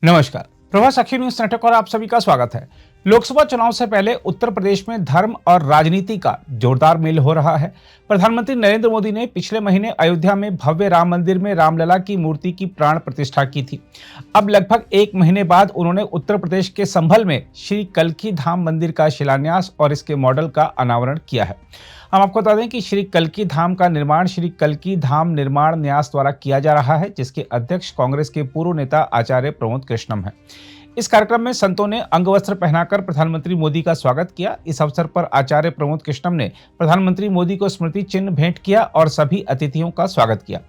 नमस्कार, प्रभास अखिल news network और आप सभी का स्वागत है। लोकसभा चुनाव से पहले उत्तर प्रदेश में धर्म और राजनीति का जोरदार मेल हो रहा है। प्रधानमंत्री नरेंद्र मोदी ने पिछले महीने अयोध्या में भव्य राम मंदिर में रामलला की मूर्ति की प्राण प्रतिष्ठा की थी। अब लगभग एक महीने बाद उन्होंने उत्तर प्रदेश के संभल में श्री कल्की धाम मंदिर का शिलान्यास और इसके मॉडल का अनावरण किया है। हम आपको बता दें कि श्री कल्की धाम का निर्माण श्री कल्की धाम निर्माण न्यास द्वारा किया जा रहा है, जिसके अध्यक्ष कांग्रेस के पूर्व नेता आचार्य प्रमोद कृष्णम हैं। इस कार्यक्रम में संतों ने अंगवस्त्र पहनाकर प्रधानमंत्री मोदी का स्वागत किया। इस अवसर पर आचार्य प्रमोद कृष्णम ने प्रधानमंत्री मोदी को स्मृति चिन्ह भेंट किया और सभी अतिथियों का स्वागत किया।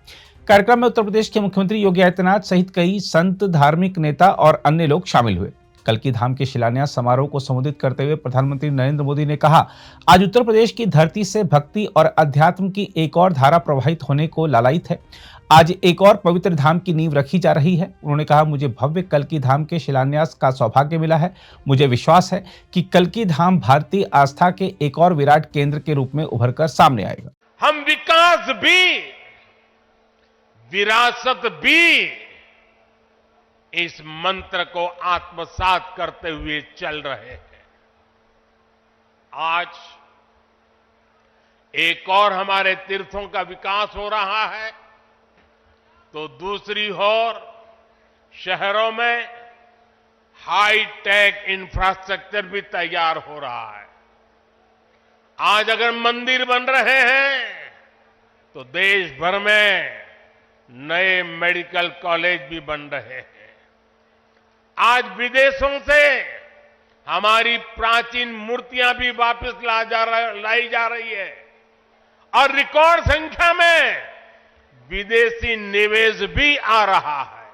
कार्यक्रम में उत्तर प्रदेश के मुख्यमंत्री योगी आदित्यनाथ सहित कई संत, धार्मिक नेता और अन्य लोग शामिल हुए। कल्की धाम के शिलान्यास समारोह को संबोधित करते हुए प्रधानमंत्री नरेंद्र मोदी ने कहा, आज उत्तर प्रदेश की धरती से भक्ति और अध्यात्म की एक और धारा प्रवाहित होने को लालायित है। आज एक और पवित्र धाम की नींव रखी जा रही है। उन्होंने कहा, मुझे भव्य कल्की धाम के शिलान्यास का सौभाग्य मिला है। मुझे विश्वास है कि कल्की धाम भारतीय आस्था के एक और विराट केंद्र के रूप में उभर कर सामने आएगा। हम विकास भी, विरासत भी, इस मंत्र को आत्मसात करते हुए चल रहे हैं। आज एक और हमारे तीर्थों का विकास हो रहा है, तो दूसरी ओर शहरों में हाई टेक इंफ्रास्ट्रक्चर भी तैयार हो रहा है। आज अगर मंदिर बन रहे हैं तो देश भर में नए मेडिकल कॉलेज भी बन रहे हैं। आज विदेशों से हमारी प्राचीन मूर्तियां भी वापस लाई जा रही है और रिकॉर्ड संख्या में विदेशी निवेश भी आ रहा है।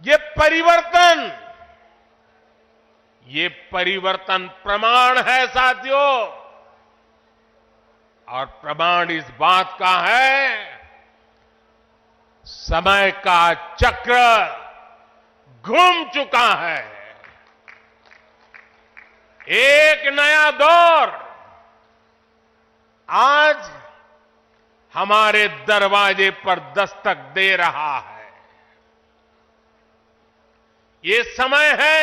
ये परिवर्तन प्रमाण है साथियों, और प्रमाण इस बात का है, समय का चक्र घूम चुका है। एक नया दौर आज हमारे दरवाजे पर दस्तक दे रहा है। ये समय है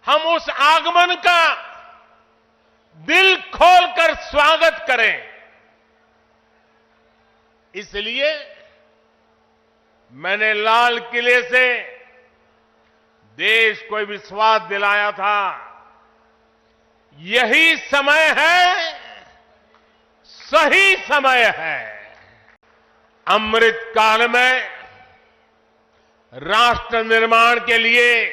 हम उस आगमन का दिल खोलकर स्वागत करें। इसलिए मैंने लाल किले से देश को विश्वास दिलाया था, यही समय है, सही समय है। अमृत काल में राष्ट्र निर्माण के लिए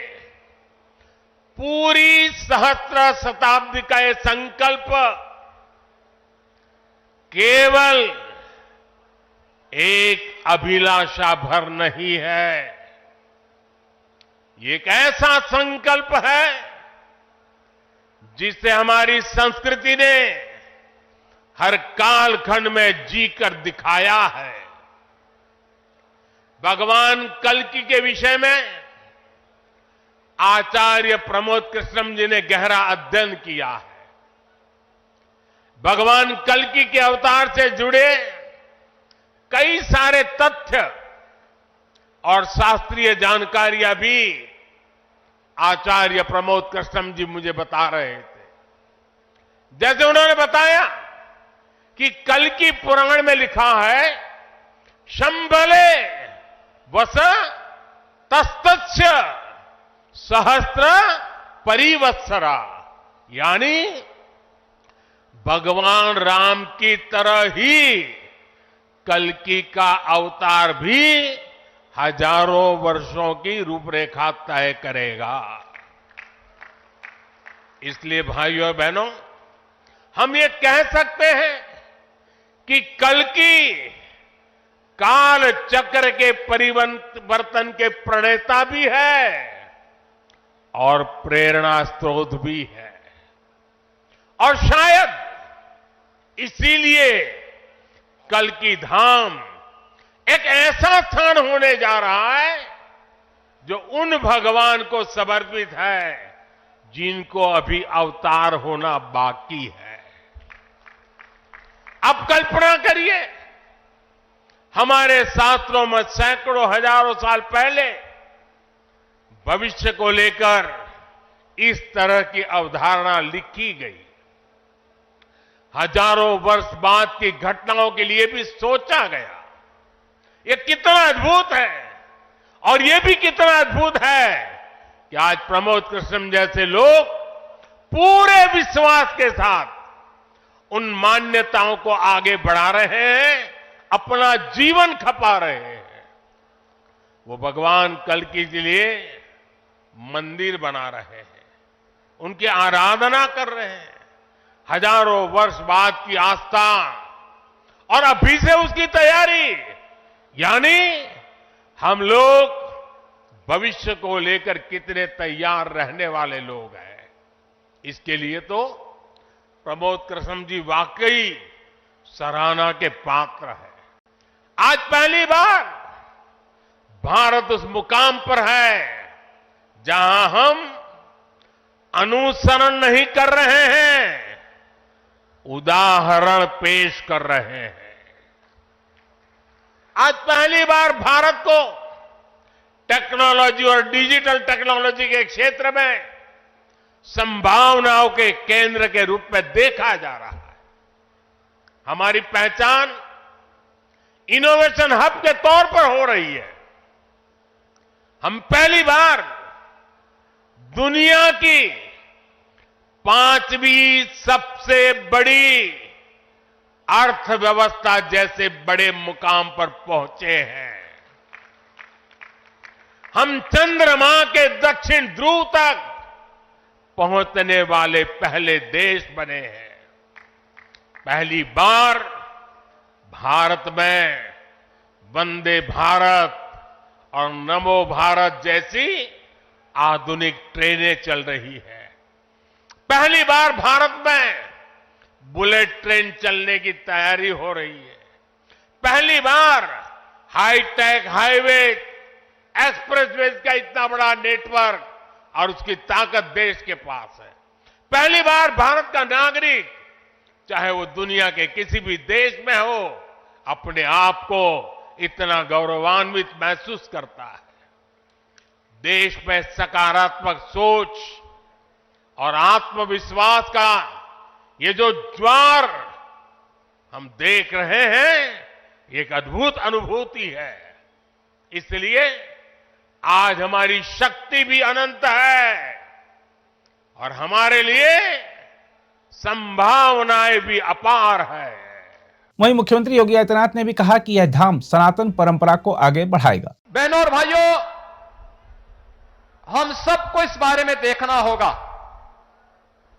पूरी सहस्त्र शताब्दी का यह संकल्प केवल एक अभिलाषा भर नहीं है, ये एक ऐसा संकल्प है जिसे हमारी संस्कृति ने हर कालखंड में जीकर दिखाया है। भगवान कल्की के विषय में आचार्य प्रमोद कृष्णम जी ने गहरा अध्ययन किया है। भगवान कल्की के अवतार से जुड़े कई सारे तथ्य और शास्त्रीय जानकारियां भी आचार्य प्रमोद कृष्णम जी मुझे बता रहे थे। जैसे उन्होंने बताया कि कल्की पुराण में लिखा है, शंभले वस तस्तस्य सहस्त्र परिवत्सरा, यानी भगवान राम की तरह ही कल्की का अवतार भी हजारों वर्षों की रूपरेखा तय करेगा। इसलिए भाइयों और बहनों, हम ये कह सकते हैं कि कल्की काल चक्र के परिवर्तन के प्रणेता भी है और प्रेरणा स्रोत भी है। और शायद इसीलिए कल्की धाम एक ऐसा स्थान होने जा रहा है जो उन भगवान को समर्पित है जिनको अभी अवतार होना बाकी है। अब कल्पना करिए, हमारे शास्त्रों में सैकड़ों हजारों साल पहले भविष्य को लेकर इस तरह की अवधारणा लिखी गई। हजारों वर्ष बाद की घटनाओं के लिए भी सोचा गया। ये कितना अद्भुत है। और ये भी कितना अद्भुत है कि आज प्रमोद कृष्णम जैसे लोग पूरे विश्वास के साथ उन मान्यताओं को आगे बढ़ा रहे हैं, अपना जीवन खपा रहे हैं। वो भगवान कल्कि के लिए मंदिर बना रहे हैं, उनकी आराधना कर रहे हैं। हजारों वर्ष बाद की आस्था और अभी से उसकी तैयारी, यानी हम लोग भविष्य को लेकर कितने तैयार रहने वाले लोग हैं। इसके लिए तो प्रमोद कृष्णम जी वाकई सराहना के पात्र है। आज पहली बार भारत उस मुकाम पर है जहां हम अनुसरण नहीं कर रहे हैं, उदाहरण पेश कर रहे हैं। आज पहली बार भारत को टेक्नोलॉजी और डिजिटल टेक्नोलॉजी के क्षेत्र में संभावनाओं के केंद्र के रूप में देखा जा रहा है। हमारी पहचान इनोवेशन हब के तौर पर हो रही है। हम पहली बार दुनिया की 5वीं सबसे बड़ी अर्थव्यवस्था जैसे बड़े मुकाम पर पहुंचे हैं। हम चंद्रमा के दक्षिण ध्रुव तक पहुंचने वाले पहले देश बने हैं। पहली बार भारत में वंदे भारत और नमो भारत जैसी आधुनिक ट्रेनें चल रही है। पहली बार भारत में बुलेट ट्रेन चलने की तैयारी हो रही है। पहली बार हाईटेक हाईवे एक्सप्रेसवे का इतना बड़ा नेटवर्क और उसकी ताकत देश के पास है। पहली बार भारत का नागरिक, चाहे वो दुनिया के किसी भी देश में हो, अपने आप को इतना गौरवान्वित महसूस करता है। देश में सकारात्मक सोच और आत्मविश्वास का ये जो ज्वार हम देख रहे हैं, एक अद्भुत अनुभूति है। इसलिए आज हमारी शक्ति भी अनंत है और हमारे लिए संभावनाएं भी अपार है। वहीं मुख्यमंत्री योगी आदित्यनाथ ने भी कहा कि यह धाम सनातन परंपरा को आगे बढ़ाएगा। बहनों और भाइयों, हम सबको इस बारे में देखना होगा।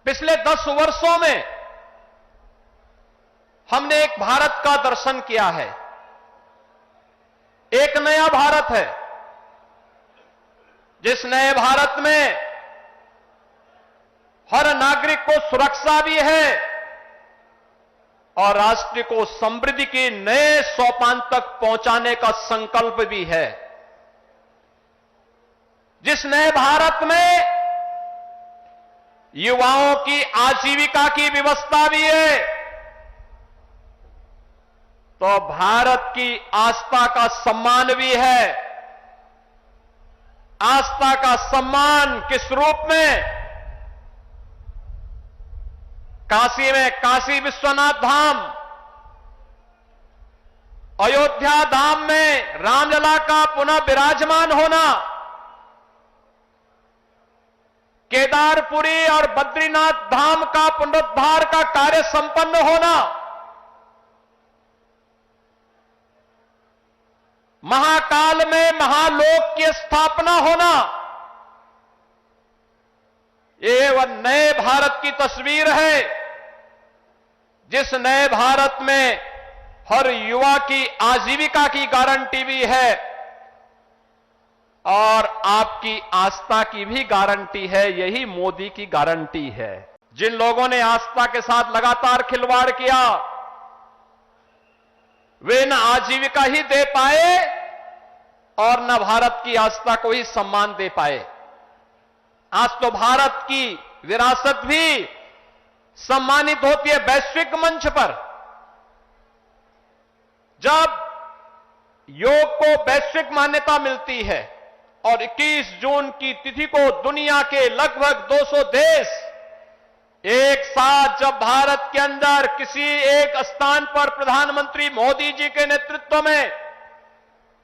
पिछले 10 वर्षों में हमने एक भारत का दर्शन किया है। एक नया भारत है, जिस नए भारत में हर नागरिक को सुरक्षा भी है और राष्ट्र को समृद्धि के नए सोपान तक पहुंचाने का संकल्प भी है। जिस नए भारत में युवाओं की आजीविका की व्यवस्था भी है, तो भारत की आस्था का सम्मान भी है। आस्था का सम्मान किस रूप में? काशी में काशी विश्वनाथ धाम, अयोध्या धाम में रामलला का पुनः विराजमान होना, केदारपुरी और बद्रीनाथ धाम का पुनरुद्धार का कार्य संपन्न होना, महाकाल में महालोक की स्थापना होना, ये वह नए भारत की तस्वीर है, जिस नए भारत में हर युवा की आजीविका की गारंटी भी है और आपकी आस्था की भी गारंटी है। यही मोदी की गारंटी है। जिन लोगों ने आस्था के साथ लगातार खिलवाड़ किया, वे न आजीविका ही दे पाए और न भारत की आस्था को ही सम्मान दे पाए। आज तो भारत की विरासत भी सम्मानित होती है वैश्विक मंच पर। जब योग को वैश्विक मान्यता मिलती है और 21 जून की तिथि को दुनिया के लगभग 200 देश एक साथ जब भारत के अंदर किसी एक स्थान पर प्रधानमंत्री मोदी जी के नेतृत्व में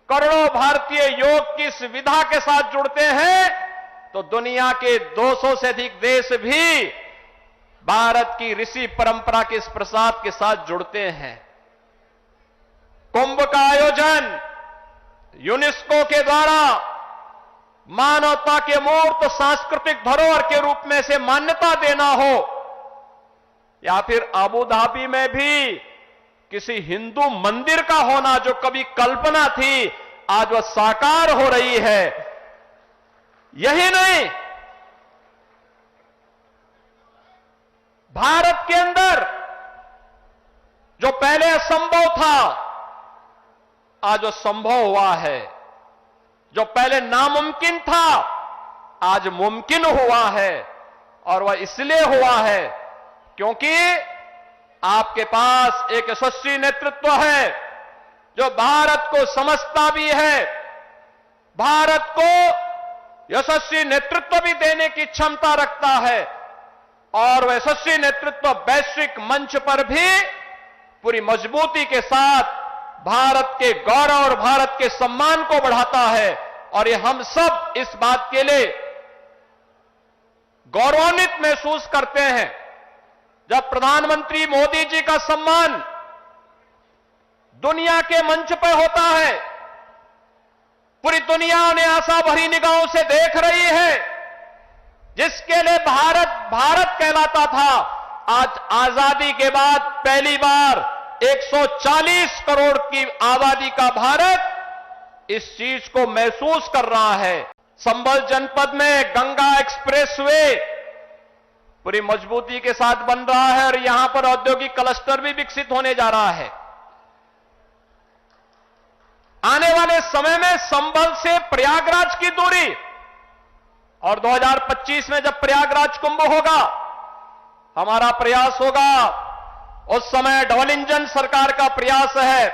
करोड़ों भारतीय योग की इस विधा के साथ जुड़ते हैं, तो दुनिया के 200 से अधिक देश भी भारत की ऋषि परंपरा के इस प्रसाद के साथ जुड़ते हैं। कुंभ का आयोजन यूनेस्को के द्वारा मानवता के मूर्त सांस्कृतिक धरोहर के रूप में से मान्यता देना हो, या फिर अबू धाबी में भी किसी हिंदू मंदिर का होना जो कभी कल्पना थी, आज वह साकार हो रही है। यही नहीं, भारत के अंदर जो पहले असंभव था आज वो संभव हुआ है, जो पहले नामुमकिन था आज मुमकिन हुआ है। और वह इसलिए हुआ है क्योंकि आपके पास एक यशस्वी नेतृत्व है जो भारत को समझता भी है, भारत को यशस्वी नेतृत्व भी देने की क्षमता रखता है, और वह यशस्वी नेतृत्व वैश्विक मंच पर भी पूरी मजबूती के साथ भारत के गौरव और भारत के सम्मान को बढ़ाता है। और ये हम सब इस बात के लिए गौरवान्वित महसूस करते हैं जब प्रधानमंत्री मोदी जी का सम्मान दुनिया के मंच पर होता है। पूरी दुनिया उन्हें आशा भरी निगाहों से देख रही है। जिसके लिए भारत भारत कहलाता था, आज आजादी के बाद पहली बार 140 करोड़ की आबादी का भारत इस चीज को महसूस कर रहा है। संभल जनपद में गंगा एक्सप्रेसवे पूरी मजबूती के साथ बन रहा है और यहां पर औद्योगिक क्लस्टर भी विकसित होने जा रहा है। आने वाले समय में संभल से प्रयागराज की दूरी, और 2025 में जब प्रयागराज कुंभ होगा, हमारा प्रयास होगा, उस समय डबल इंजन सरकार का प्रयास है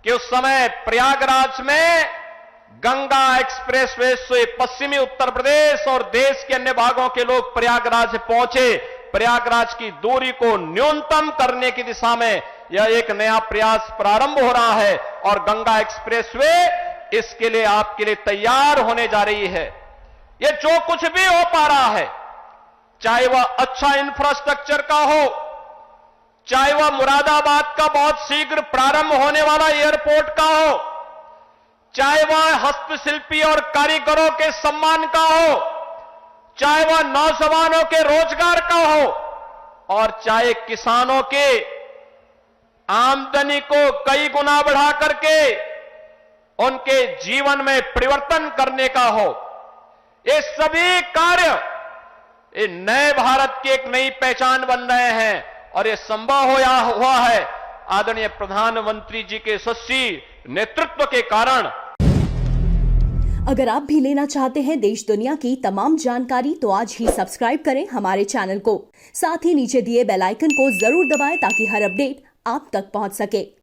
कि उस समय प्रयागराज में गंगा एक्सप्रेसवे से पश्चिमी उत्तर प्रदेश और देश के अन्य भागों के लोग प्रयागराज पहुंचे। प्रयागराज की दूरी को न्यूनतम करने की दिशा में यह एक नया प्रयास प्रारंभ हो रहा है और गंगा एक्सप्रेसवे इसके लिए आपके लिए तैयार होने जा रही है। यह जो कुछ भी हो पा रहा है, चाहे वह अच्छा इंफ्रास्ट्रक्चर का हो, चाहे वह मुरादाबाद का बहुत शीघ्र प्रारंभ होने वाला एयरपोर्ट का हो, चाहे वह हस्तशिल्पी और कारीगरों के सम्मान का हो, चाहे वह नौजवानों के रोजगार का हो, और चाहे किसानों के आमदनी को कई गुना बढ़ा करके उनके जीवन में परिवर्तन करने का हो। ये सभी कार्य ये नए भारत की एक नई पहचान बन रहे हैं और ये संभव हुआ है आदरणीय प्रधानमंत्री जी के यशस्वी नेतृत्व के कारण। अगर आप भी लेना चाहते हैं देश दुनिया की तमाम जानकारी तो आज ही सब्सक्राइब करें हमारे चैनल को। साथ ही नीचे दिए बेल आइकन को जरूर दबाएं ताकि हर अपडेट आप तक पहुंच सके।